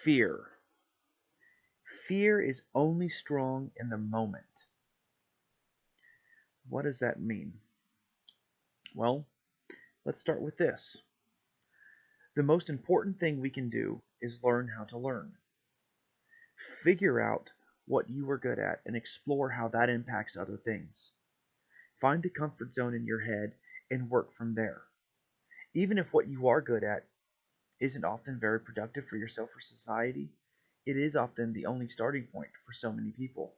Fear. Fear is only strong in the moment. What does that mean? Well, let's start with this. The most important thing we can do is learn how to learn. Figure out what you are good at and explore how that impacts other things. Find the comfort zone in your head and work from there. Even if what you are good at isn't often very productive for yourself or society, it is often the only starting point for so many people.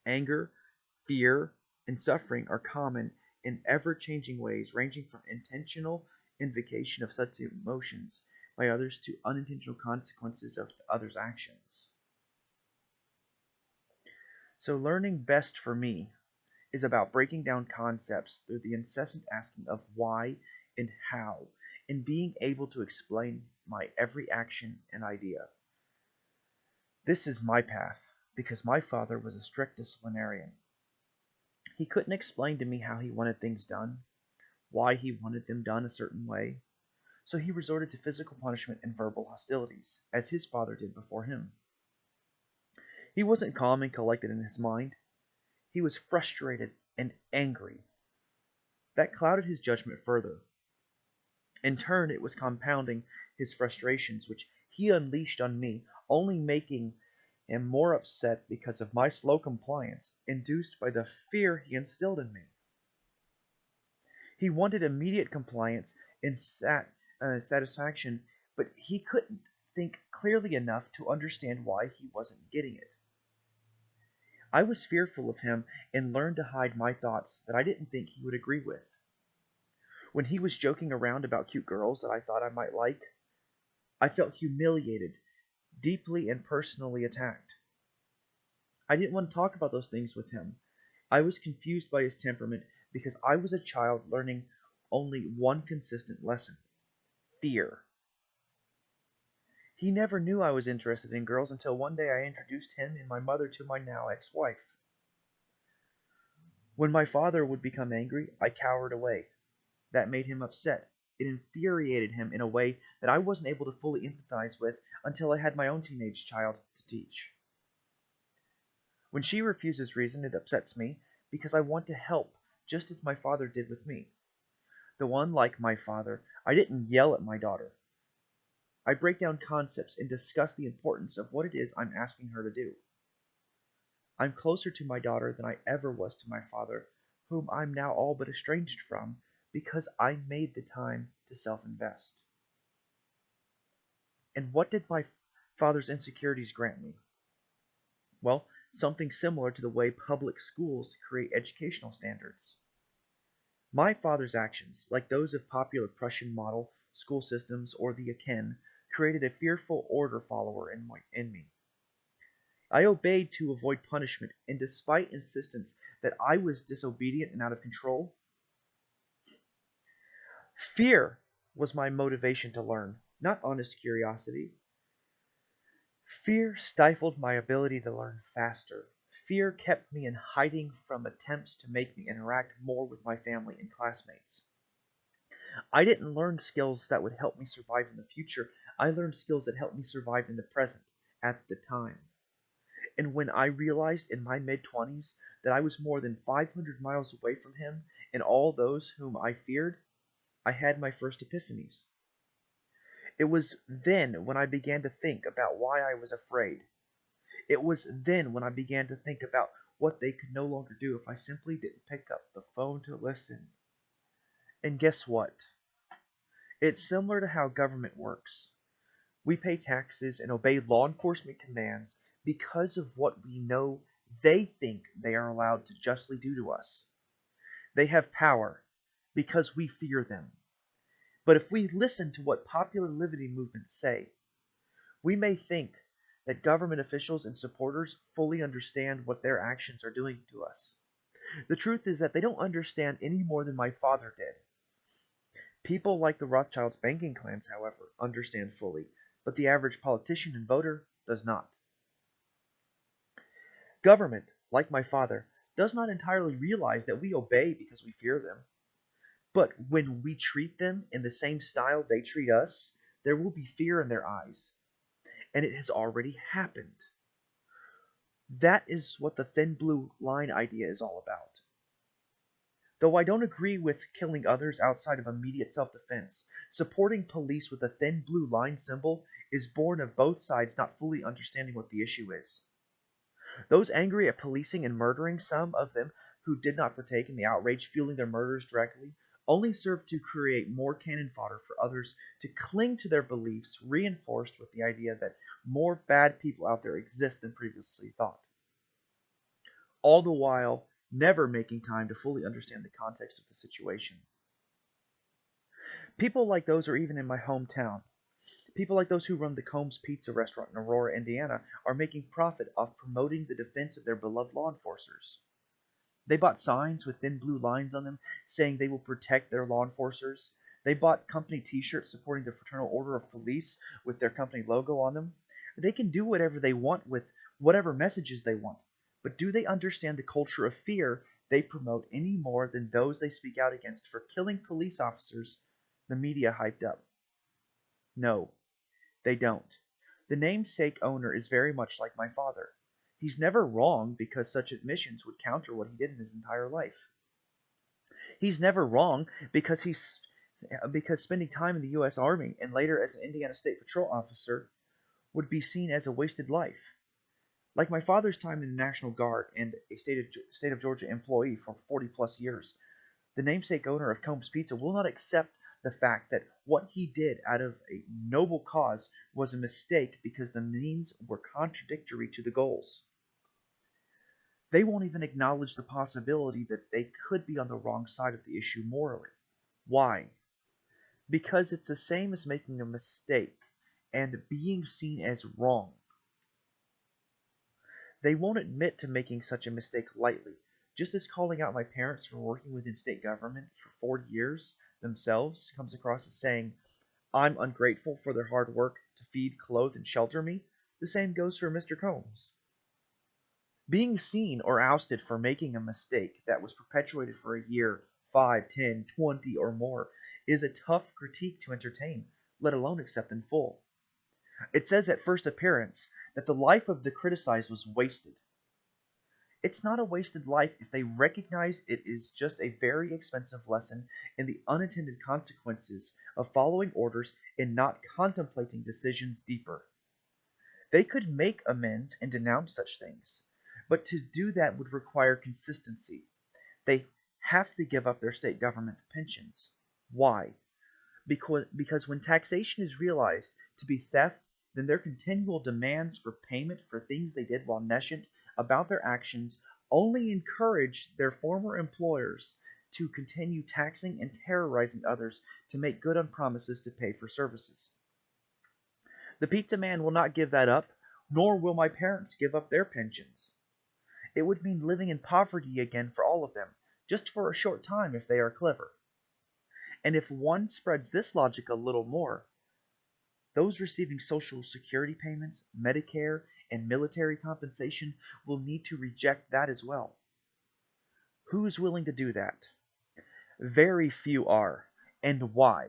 Anger, fear, and suffering are common in ever-changing ways, ranging from intentional invocation of such emotions by others to unintentional consequences of others' actions. So learning best for me is about breaking down concepts through the incessant asking of why and how, and being able to explain my every action and idea. This is my path because my father was a strict disciplinarian. He couldn't explain to me how he wanted things done, why he wanted them done a certain way, so he resorted to physical punishment and verbal hostilities, as his father did before him. He wasn't calm and collected in his mind. He was frustrated and angry. That clouded his judgment further. In turn, it was compounding his frustrations, which he unleashed on me, only making him more upset because of my slow compliance, induced by the fear he instilled in me. He wanted immediate compliance and satisfaction, but he couldn't think clearly enough to understand why he wasn't getting it. I was fearful of him and learned to hide my thoughts that I didn't think he would agree with. When he was joking around about cute girls that I thought I might like, I felt humiliated, deeply and personally attacked. I didn't want to talk about those things with him. I was confused by his temperament because I was a child learning only one consistent lesson: fear. He never knew I was interested in girls until one day I introduced him and my mother to my now ex-wife. When my father would become angry, I cowered away. That made him upset. It infuriated him in a way that I wasn't able to fully empathize with until I had my own teenage child to teach. When she refuses reason, it upsets me because I want to help, just as my father did with me. Though unlike my father, I didn't yell at my daughter. I break down concepts and discuss the importance of what it is I'm asking her to do. I'm closer to my daughter than I ever was to my father, whom I'm now all but estranged from because I made the time to self-invest. And what did my father's insecurities grant me? Well, something similar to the way public schools create educational standards. My father's actions, like those of popular Prussian model school systems or the Aachen, created a fearful order follower in me. I obeyed to avoid punishment, and despite insistence that I was disobedient and out of control, fear was my motivation to learn, not honest curiosity. Fear stifled my ability to learn faster. Fear kept me in hiding from attempts to make me interact more with my family and classmates. I didn't learn skills that would help me survive in the future. I learned skills that helped me survive in the present, at the time. And when I realized in my mid-20s that I was more than 500 miles away from him and all those whom I feared, I had my first epiphanies. It was then when I began to think about why I was afraid. It was then when I began to think about what they could no longer do if I simply didn't pick up the phone to listen. And guess what? It's similar to how government works. We pay taxes and obey law enforcement commands because of what we know they think they are allowed to justly do to us. They have power because we fear them. But if we listen to what popular liberty movements say, we may think that government officials and supporters fully understand what their actions are doing to us. The truth is that they don't understand any more than my father did. People like the Rothschilds' banking clans, however, understand fully, but the average politician and voter does not. Government, like my father, does not entirely realize that we obey because we fear them. But when we treat them in the same style they treat us, there will be fear in their eyes. and it has already happened. That is what the thin blue line idea is all about. Though I don't agree with killing others outside of immediate self-defense, supporting police with a thin blue line symbol is born of both sides not fully understanding what the issue is. Those angry at policing and murdering, some of them who did not partake in the outrage fueling their murders directly, only served to create more cannon fodder for others to cling to their beliefs, reinforced with the idea that more bad people out there exist than previously thought. All the while, never making time to fully understand the context of the situation. People like those are even in my hometown. People like those who run the Combs Pizza restaurant in Aurora, Indiana, are making profit off promoting the defense of their beloved law enforcers. They bought signs with thin blue lines on them saying they will protect their law enforcers. They bought company t-shirts supporting the Fraternal Order of Police with their company logo on them. They can do whatever they want with whatever messages they want. But do they understand the culture of fear they promote any more than those they speak out against for killing police officers the media hyped up? No, they don't. The namesake owner is very much like my father. He's never wrong because such admissions would counter what he did in his entire life. He's never wrong because spending time in the U.S. Army and later as an Indiana State Patrol officer would be seen as a wasted life. Like my father's time in the National Guard and a state of Georgia employee for 40 plus years, the namesake owner of Combs Pizza will not accept the fact that what he did out of a noble cause was a mistake because the means were contradictory to the goals. They won't even acknowledge the possibility that they could be on the wrong side of the issue morally. Why? Because it's the same as making a mistake and being seen as wrong. They won't admit to making such a mistake lightly, just as calling out my parents for working within state government for 40 years themselves comes across as saying, I'm ungrateful for their hard work to feed, clothe, and shelter me. The same goes for Mr. Combs. Being seen or ousted for making a mistake that was perpetuated for a year, 5, 10, 20, or more is a tough critique to entertain, let alone accept in full. It says at first appearance that the life of the criticized was wasted. It's not a wasted life if they recognize it is just a very expensive lesson in the unintended consequences of following orders and not contemplating decisions deeper. They could make amends and denounce such things, but to do that would require consistency. They have to give up their state government pensions. Why? Because when taxation is realized to be theft, then their continual demands for payment for things they did while nescient about their actions only encourage their former employers to continue taxing and terrorizing others to make good on promises to pay for services. The pizza man will not give that up, nor will my parents give up their pensions. It would mean living in poverty again for all of them, just for a short time if they are clever. And if one spreads this logic a little more, those receiving Social Security payments, Medicare, and military compensation will need to reject that as well. Who is willing to do that? Very few are. And why?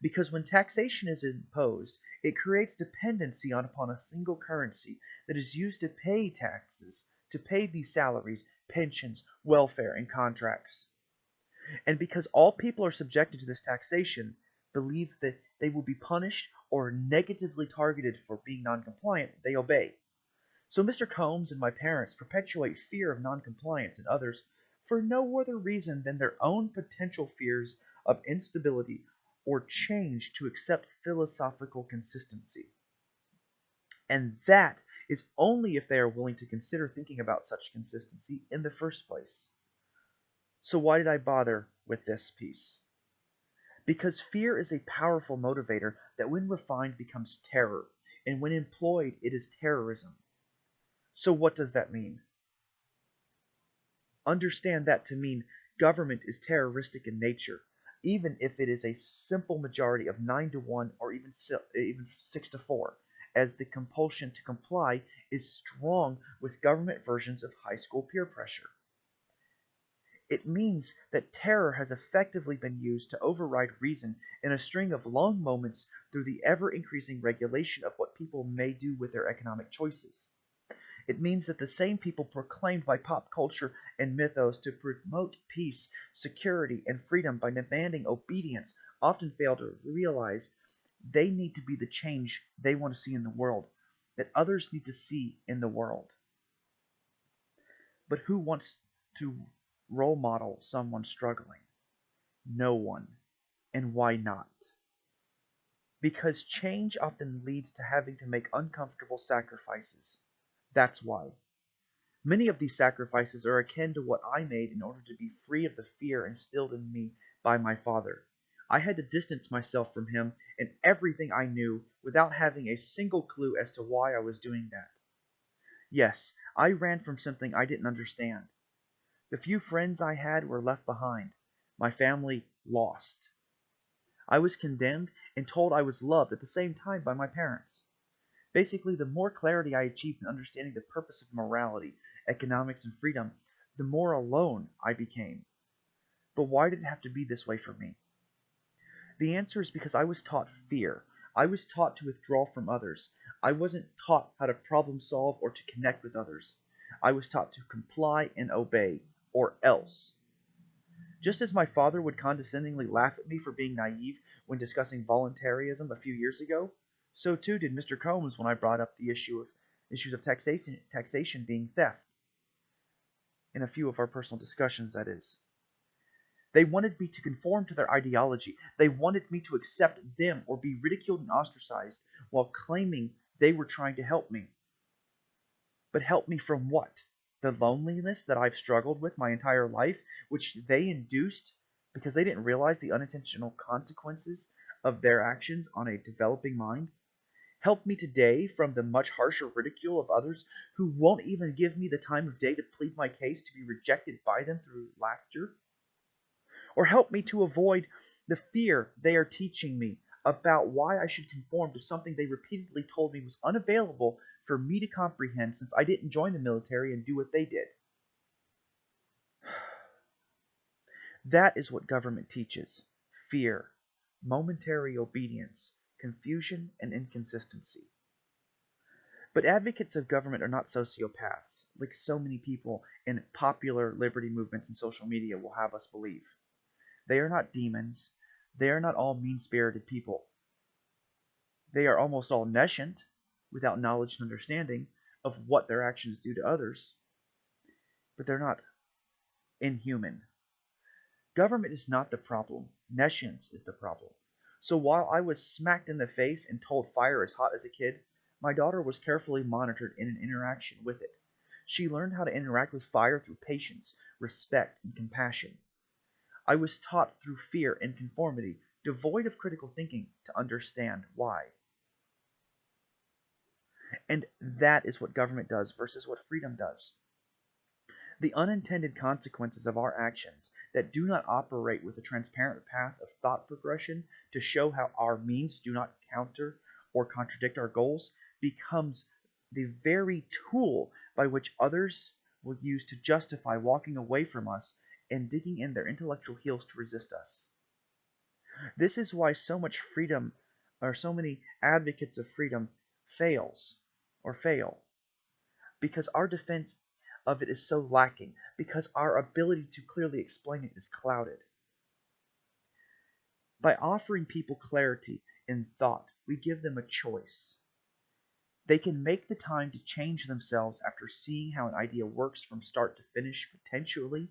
Because when taxation is imposed, it creates dependency upon a single currency that is used to pay taxes, to pay these salaries, pensions, welfare, and contracts. And because all people are subjected to this taxation, believe that they will be punished or negatively targeted for being non-compliant, they obey. So Mr. Combs and my parents perpetuate fear of non-compliance in others for no other reason than their own potential fears of instability or change to accept philosophical consistency. And that is only if they are willing to consider thinking about such consistency in the first place. So why did I bother with this piece? Because fear is a powerful motivator that when refined becomes terror, and when employed it is terrorism. So what does that mean? Understand that to mean government is terroristic in nature, even if it is a simple majority of 9 to 1 or even 6 to 4, as the compulsion to comply is strong with government versions of high school peer pressure. It means that terror has effectively been used to override reason in a string of long moments through the ever-increasing regulation of what people may do with their economic choices. It means that the same people proclaimed by pop culture and mythos to promote peace, security, and freedom by demanding obedience often fail to realize they need to be the change they want to see in the world, that others need to see in the world. But who wants to role model someone struggling? No one. And why not? Because change often leads to having to make uncomfortable sacrifices. That's why. Many of these sacrifices are akin to what I made in order to be free of the fear instilled in me by my father. I had to distance myself from him and everything I knew without having a single clue as to why I was doing that. Yes, I ran from something I didn't understand. The few friends I had were left behind. My family lost. I was condemned and told I was loved at the same time by my parents. Basically, the more clarity I achieved in understanding the purpose of morality, economics, and freedom, the more alone I became. But why did it have to be this way for me? The answer is because I was taught fear. I was taught to withdraw from others. I wasn't taught how to problem solve or to connect with others. I was taught to comply and obey, or else. Just as my father would condescendingly laugh at me for being naive when discussing voluntarism a few years ago, so too did Mr. Combs when I brought up the issues of taxation being theft, in a few of our personal discussions, that is. They wanted me to conform to their ideology. They wanted me to accept them or be ridiculed and ostracized while claiming they were trying to help me. But help me from what? The loneliness that I've struggled with my entire life, which they induced because they didn't realize the unintentional consequences of their actions on a developing mind? Help me today from the much harsher ridicule of others who won't even give me the time of day to plead my case to be rejected by them through laughter? Or help me to avoid the fear they are teaching me about why I should conform to something they repeatedly told me was unavailable for me to comprehend since I didn't join the military and do what they did. That is what government teaches: fear, momentary obedience, confusion, and inconsistency. But advocates of government are not sociopaths, like so many people in popular liberty movements and social media will have us believe. They are not demons. They are not all mean-spirited people. They are almost all nescient, without knowledge and understanding of what their actions do to others, but they're not inhuman. Government is not the problem. Nescience is the problem. So while I was smacked in the face and told fire is hot as a kid, my daughter was carefully monitored in an interaction with it. She learned how to interact with fire through patience, respect, and compassion. I was taught through fear and conformity, devoid of critical thinking, to understand why. And that is what government does versus what freedom does. The unintended consequences of our actions that do not operate with a transparent path of thought progression to show how our means do not counter or contradict our goals becomes the very tool by which others will use to justify walking away from us and digging in their intellectual heels to resist us. This is why so much freedom, or so many advocates of freedom, fail, because our defense of it is so lacking, because our ability to clearly explain it is clouded. By offering people clarity in thought, we give them a choice. They can make the time to change themselves after seeing how an idea works from start to finish potentially,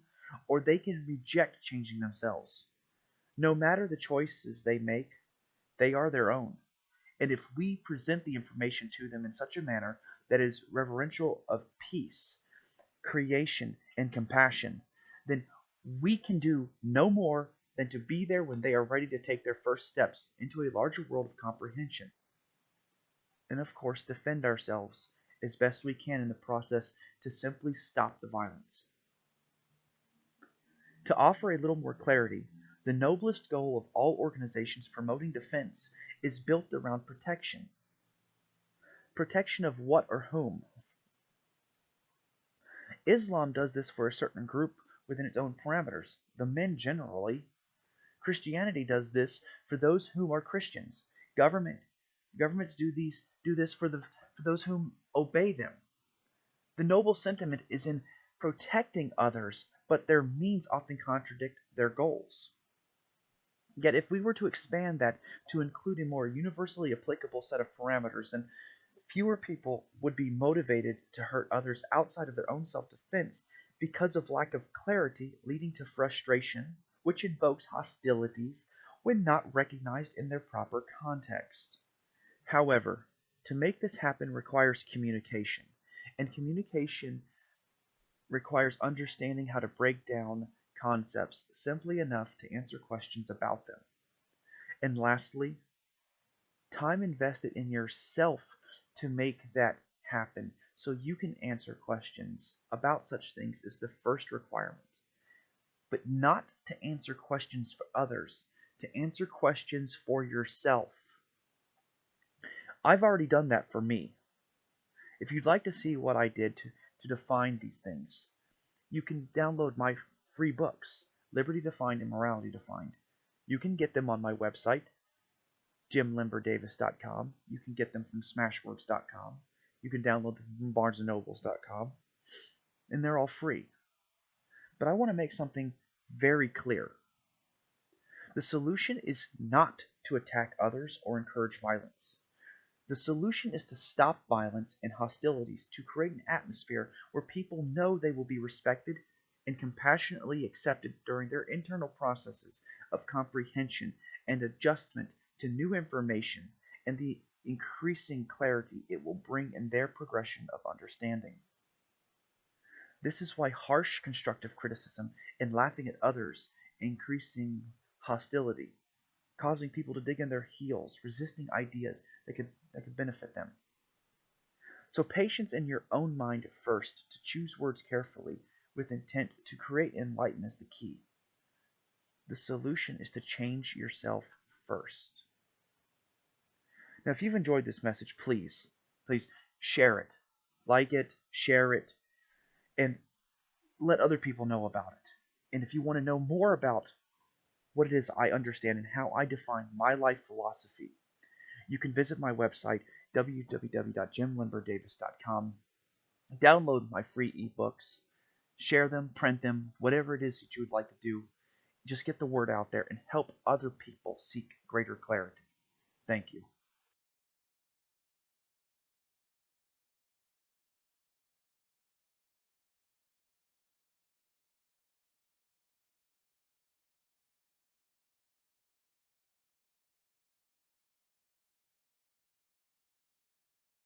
or they can reject changing themselves. No matter the choices they make, they are their own. And if we present the information to them in such a manner that is reverential of peace, creation, and compassion, then we can do no more than to be there when they are ready to take their first steps into a larger world of comprehension. And of course, defend ourselves as best we can in the process to simply stop the violence. To offer a little more clarity, the noblest goal of all organizations promoting defense is built around protection. Protection of what or whom? Islam does this for a certain group within its own parameters. The men generally. Christianity does this for those who are Christians. Government governments do this for those whom obey them. The noble sentiment is in protecting others, but their means often contradict their goals. Yet if we were to expand that to include a more universally applicable set of parameters, then fewer people would be motivated to hurt others outside of their own self-defense because of lack of clarity, leading to frustration, which invokes hostilities when not recognized in their proper context. However, to make this happen requires communication, and communication requires understanding how to break down concepts simply enough to answer questions about them. And lastly, time invested in yourself to make that happen so you can answer questions about such things is the first requirement. But not to answer questions for others, to answer questions for yourself. I've already done that for me. If you'd like to see what I did to define these things, you can download my free books, Liberty Defined and Morality Defined. You can get them on my website, jimlimberdavis.com. You can get them from smashwords.com. You can download them from barnesandnobles.com. And they're all free. But I want to make something very clear. The solution is not to attack others or encourage violence. The solution is to stop violence and hostilities, to create an atmosphere where people know they will be respected and compassionately accepted during their internal processes of comprehension and adjustment to new information and the increasing clarity it will bring in their progression of understanding. This is why harsh constructive criticism and laughing at others increasing hostility, causing people to dig in their heels, resisting ideas that could benefit them. So patience in your own mind first, to choose words carefully with intent to create enlightenment is the key. The solution is to change yourself first. Now, if you've enjoyed this message, please share it. Like it, share it, and let other people know about it. And if you want to know more about what it is I understand and how I define my life philosophy, you can visit my website, www.jimlimberdavis.com. Download my free ebooks, share them, print them, whatever it is that you would like to do. Just get the word out there and help other people seek greater clarity. Thank you.